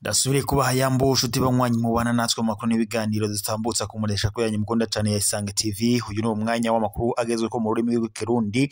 Dasubire kubaha yambo nshuti banywanyi mubana natwe makuru n'ibiganiro dutambutsa kumuresha ko yanyu mukunda cyane ya Isange TV. Uyu ni umwanya w'amakuru agezwe ko mu rurimi rw'ikirundi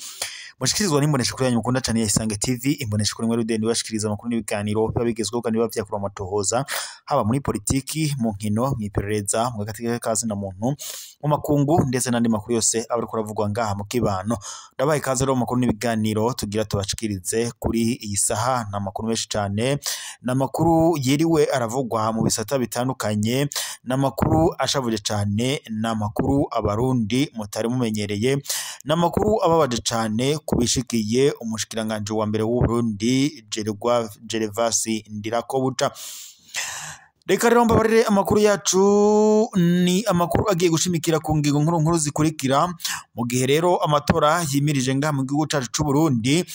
mushikirizwa n'imbonesha ko yanyu mukunda cyane ya Isange TV. Imbonesha kuri mwe rudende bashikiriza amakuru n'ibiganiro biba bigezweho kandi biba vyakura amatohoza haba muri politiki, mu nkino, mw'iperereza, mu gatika kazi na muntu, mu makungu ndetse n'andi makuru yose abari kuravugwa ngaha mu kibano. Ndabaye kaze rero makuru n'ibiganiro tugira tubashikirize kuri iyi saha. Na makuru menshi cyane, na makuru yiriwe aravugwa mu bisata bitandukanye, na makuru ashavuje cyane, na makuru abarundi mutari mumenyereye, na makuru ababaje cyane kubishikiye umushikiranganje wa mbere w'u Burundi Gervasi Ndirakobuca. Reka rero mbabarire amakuru yacu ni amakuru agiye gushimikira ku ngingo nkuru zikurikira. Mu gihe rero amatora yimirije ngaha mu gihugu cyacu cy'u Burundi,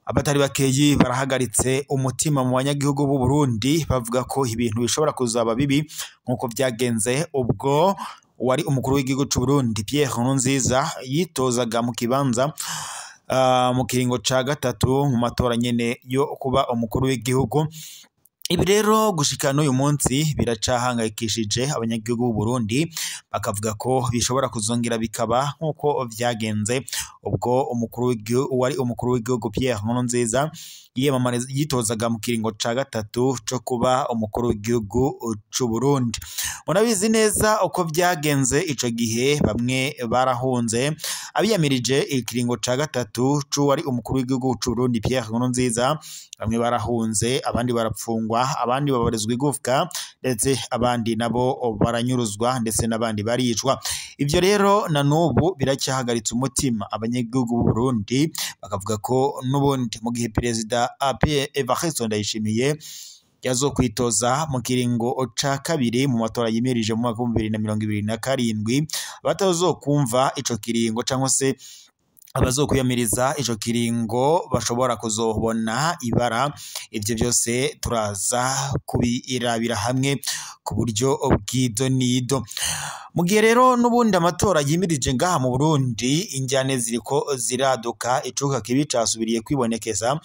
abatari bakeyi barahagaritse umutima mu banyagihugu b'u Burundi bavuga ko ibintu bishobora kuzaba bibi nkuko byagenze ubwo wari umukuru w'igihugu cy'u Burundi Pierre Nkurunziza yitozaga mu kibanza mu kiringo ca gatatu mu matora nyene yo kuba umukuru w'igihugu. Ibi rero gushika n'uyu munsi biracahangayikishije abanyagihugu b'u Burundi, bakavuga ko bishobora kuzongera bikaba nkuko vyagenze ubwo wari umukuru w'igihugu Pierre Nkurunziza yitozaga mu kiringo ca gatatu co kuba umukuru w'igihugu c'u Burundi. Murabizi neza uko vyagenze ico gihe, bamwe barahunze abiyamirije ikiringo ca gatatu c'uwari umukuru w'igihugu c'u Burundi Pierre Nkurunziza. Bamwe barahunze, abandi barapfungwa, abandi babarizwa igufwa, ndetse abandi nabo baranyuruzwa, ndetse n'abandi baricwa. Ivyo rero na nubu biracyahagaritse umutima abanyagihugu b'u Burundi, bakavuga ko nubundi mu gihe perezida Evariste Ndayishimiye yazokwitoza mu kiringo ca kabiri mu matora yimirije mu mwaka wa 2027, batazokumva ico kiringo cyangwa se abazokwiyamiriza ico kiringo bashobora kuzobona ibara. Ivyo byose turaza kubirabira hamwe ku buryo bw'ido nido. Mu gihe rero nubundi amatora yimirije ngaha mu Burundi, injyane ziriko ziraduka, icuka kibi casubiriye kwibonekeza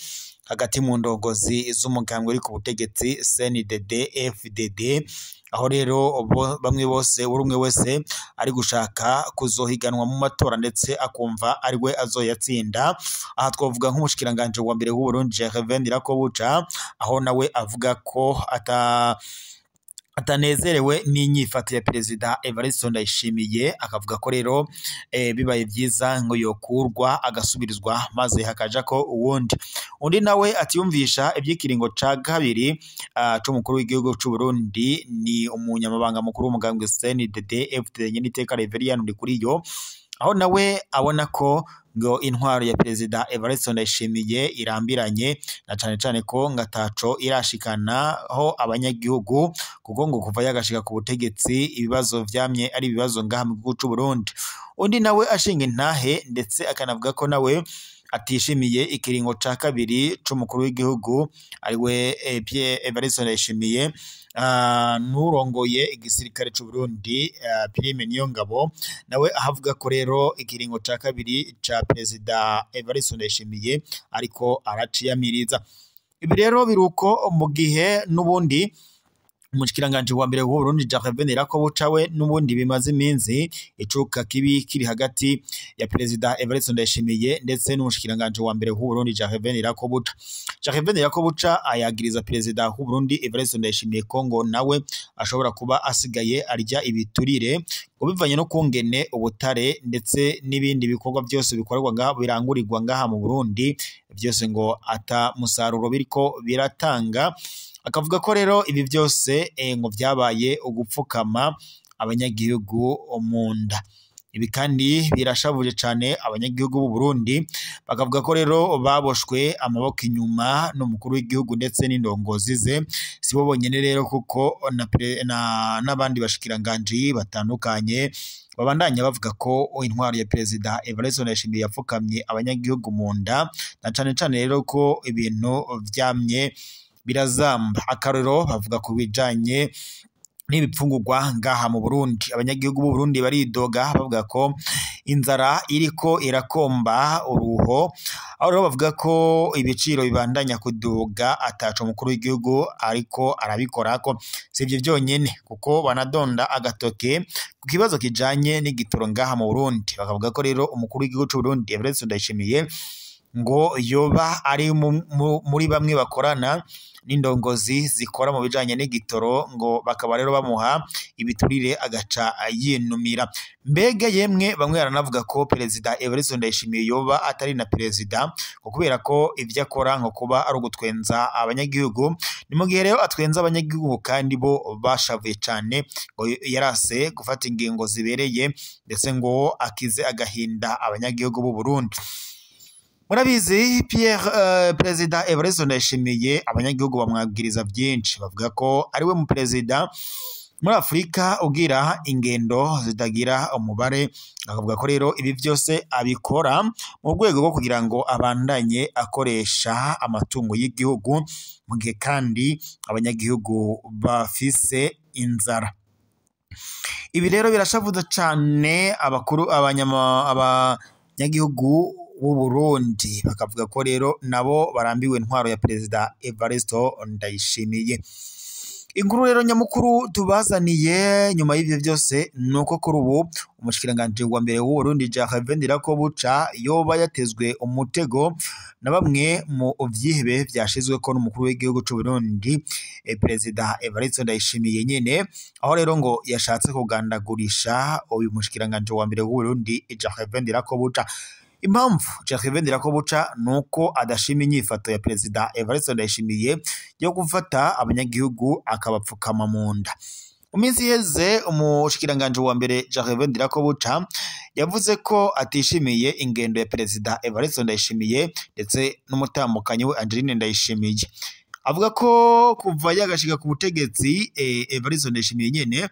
hagati mu ndongozi z'umugambwe uri ku butegetsi CNDD-FDD, aho rero bamwe bose urumwe wese ari gushaka kuzohiganwa mu matora ndetse akumva ari we azoyatsinda. Aha twavuga nk'umushikiranganje wa mbere w'u Burundi Gervais Ndirakobuca, aho nawe avuga ko atanezerewe n'inyifato ya perezida Evariste Ndayishimiye, akavuga ko rero bibaye byiza ngo yokurwa agasubirizwa maze hakaja ko uwundi. Undi nawe atiyumvisha iby'ikiringo ca kabiri c'umukuru w'igihugu c'u Burundi ni umunyamabanga mukuru w'umugambwe CNDD-FDD Nyeniteka Reverien Ndikuriyo, aho nawe abona ko ngo intwaro ya perezida Evariste Ndayishimiye irambiranye, na cane cane ko ngataco irashikana ho abanyagihugu, kuko ngo kuva yagashika ku butegetsi ibibazo vyamye ari ibibazo ngaha mu gihugu c'u Burundi. Undi nawe ashinga intahe ndetse akanavuga ko nawe atishimiye ikiringo ca kabiri c'umukuru w'igihugu ariwe Pierre Evariste Ndayishimiye nurongoye igisirikare c'u Burundi Prime Niyongabo, nawe ahavuga ko rero ikiringo ca kabiri ca perezida Evariste Ndayishimiye ariko araciyamiriza. Ibi rero biruko mu gihe nubundi umushikiranganje wa mbere w'u Burundi Gervais Ndirakobuca we nubundi bimaze iminsi icuka kibi kiri hagati ya perezida Evariste Ndayishimiye ndetse n'umushikiranganje wa mbere w'u Burundi Gervais Ndirakobuca. Gervais Ndirakobuca ayagiriza perezida w'u Burundi Evariste Ndayishimiye ko ngo nawe ashobora kuba asigaye arya ibiturire ngo bivanye no kungene ubutare ndetse n'ibindi bikorwa byose bikorwa ngaha birangurirwa ngaha mu Burundi byose ngo ata musaruro biriko biratanga. Akavuga ko rero ibi byose ngo byabaye ugupfukama abanyagihugu mu nda. Ibi kandi birashavuje cyane abanyagihugu b'u Burundi, bakavuga ko rero baboshwe amaboko inyuma n'umukuru w'igihugu ndetse n'indongozi ze. Sibo bonyene rero kuko n'abandi bashikiranganje batandukanye babandanya bavuga ko intwaro ya perezida Evariste Ndayishimiye yapfukamye abanyagihugu mu nda, na cane cane rero ko ibintu vyamye birazamba. Akarero bavuga ku bijanye n'ibipfungurwa ngaha mu Burundi. Abanyagihugu b'u Burundi baridoga bavuga ko inzara iriko irakomba uruho, aho rero bavuga ko ibiciro bibandanya kuduga ataco umukuru w'igihugu ariko arabikorako. Sivyo vyonyene kuko banadonda agatoke ku kibazo kijanye n'igitoro ngaha mu Burundi, bakavuga ko rero umukuru w'igihugu c'u Burundi Evariste Ndayishimiye ngo yoba ari muri bamwe bakorana n'indongozi zikora mu bijanye n'igitoro, ngo bakaba rero bamuha ibiturire agaca yinumira. Mbega yemwe bamwe baranavuga ko Perezida Evariste Ndayishimiye yoba atari na perezida kubera ko ivyo akora nko kuba ari ugutwenza abanyagihugu. Ni mu gihe rero atwenza abanyagihugu kandi bo bashavuye cane, ngo yarase gufata ingingo zibereye ndetse ngo akize agahinda abanyagihugu b'u Burundi. Murabizi Perezida Evariste Ndayishimiye abanyagihugu bamwabwiriza byinshi, bavuga ko ari we mu perezida muri Afrika ugira ingendo zitagira umubare. Akavuga ko rero ibi byose abikora mu rwego rwo kugira ngo abandanye akoresha amatungo y'igihugu mu gihe kandi abanyagihugu bafise inzara. Ibi rero birashavuza cane abanyagihugu b'u Burundi, bakavuga ko rero nabo barambiwe intwaro ya Perezida Evariste Ndayishimiye. Inkuru rero nyamukuru tubazaniye nyuma y'ivyo byose nuko kuri ubu umushikiranganje wa mbere w'u Burundi Gervais Ndirakobuca yoba yatezwe umutego na bamwe mu vyihebe vyashizwe ko n'umukuru w'igihugu c'u Burundi Perezida Evariste Ndayishimiye nyene, aho rero ngo yashatse kugandagurisha uyu mushikiranganje wa mbere w'u Burundi Gervais Ndirakobuca. Impamvu Gervais Ndirakobuca nuko adashima inyifato ya Perezida Evariste Ndayishimiye yo gufata abanyagihugu akabapfukama mu nda. Mu minsi iheze umushikiranganje wa mbere Gervais Ndirakobuca yavuze ko atishimiye ingendo ya Perezida Evariste Ndayishimiye ndetse n'umutambukanyi we Angeline Ndayishimiye. Avuga ko kuva yagashika ku butegetsi Evariste Ndayishimiye nyene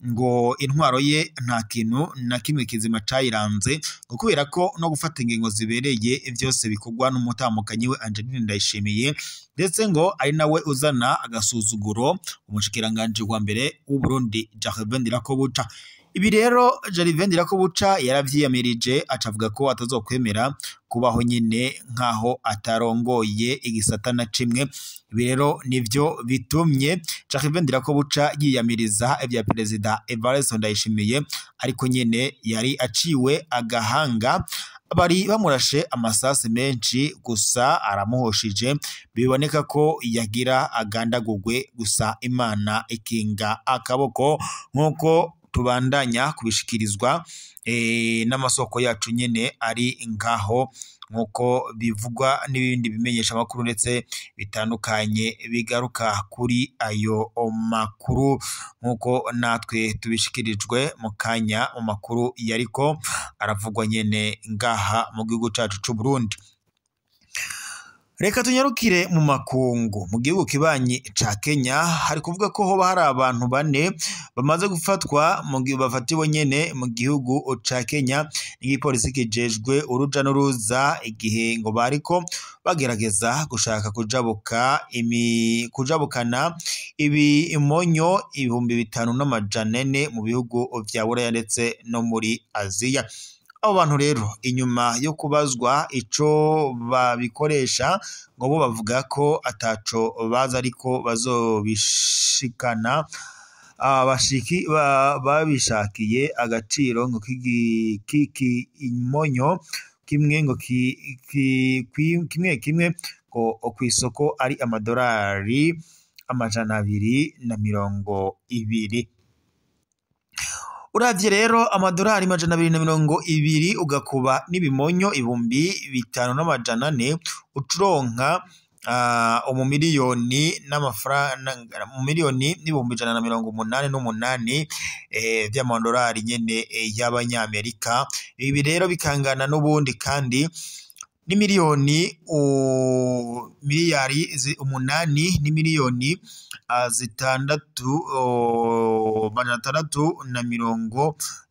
ngo intwaro ye nta kintu na kimwe kizima cayiranze, ngo kubera ko no gufata ingingo zibereye byose bikorwa n'umutambukanyi we Angeline Ndayishimiye, ndetse ngo ari nawe uzana agasuzuguro umushikiranganje wa mbere w'u Burundi Gervais Ndirakobuca. Ibi rero Gervais Ndirakobuca yaravyiyamirije acavuga ko atazokwemera kubaho nyine nkaho atarongoye igisata na kimwe. Ibi rero nivyo bitumye Gervais Ndirakobuca yiyamiriza ibya Perezida Evariste Ndayishimiye, ariko nyene yari aciwe agahanga, bari bamurashe amasasi menshi gusa aramuhoshije, biboneka ko yagira agandagugwe gusa Imana ikinga akaboko, nkuko tubandanya kubishikirizwa n'amasoko yacu nyene ari ngaho, nkuko bivugwa n'ibindi bimenyesha amakuru ndetse bitandukanye bigaruka kuri ayo makuru, nkuko natwe tubishikirijwe mu kanya mu makuru yariko aravugwa nyene ngaha mu gihugu cacu c'u Burundi. Reka tunyarukire mu makungu. Mu gihugu kibanyi ca Kenya hari kuvuga ko hoba hari abantu bane bamaze gufatwa mu gihe bafatiwe nyene mu gihugu ca Kenya n'igipolisi kijejwe uruja n'uruza, igihe ngo bariko bagerageza gushaka kujabukana ibimonyo 5,400 mu bihugu vya Buraya ndetse no muri Aziya. Abo bantu rero inyuma yo kubazwa ico babikoresha, ngo bo bavuga ko ataco baza ariko bazobishikana babishakiye agaciro ngo kiki imonyo kimwe ngo kimwe ngo kw'isoko ari amadolari 220. Uravye rero amadolari 220 ugakuba n'ibimonyo 5,400 ucuronka umumiliyoni n'amafaranga umumiliyoni n'ibihumbi 188 vy'amadolari nyene y'abanyamerika. Ibi rero bikangana n'ubundi kandi ni miliyari 8 ni miliyoni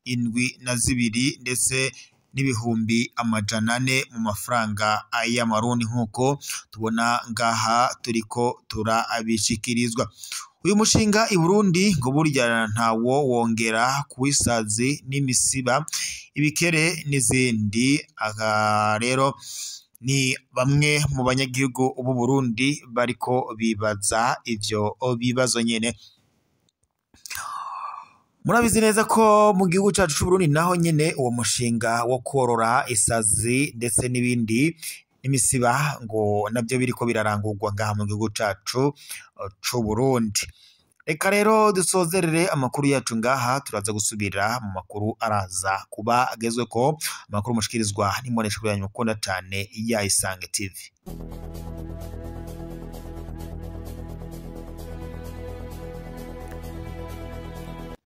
672 ndetse n'ibihumbi 400 mu mafaranga y'amarundi, nkuko tubona ngaha turiko turabishikirizwa. uyu mushinga i Burundi ngo burya ntawo wongera kuwisazi n'imisiba ibikere n'izindi. Aha rero ni bamwe mu banyagihugu b'u Burundi bariko bibaza ivyo bibazo nyene. Murabizi neza ko mu gihugu cyacu cy'u Burundi naho nyene uwo mushinga wo korora isazi ndetse n'ibindi n'imisiba ngo nabyo biriko birarangurwa ngaha mu gihugu cyacu cy'u Burundi. Reka rero dusozerere amakuru yacu ngaha, turaza gusubira mu makuru araza kuba agezwe ko amakuru mushikirizwa n'imbonesha yanyu mukunda cyane ya Isange TV.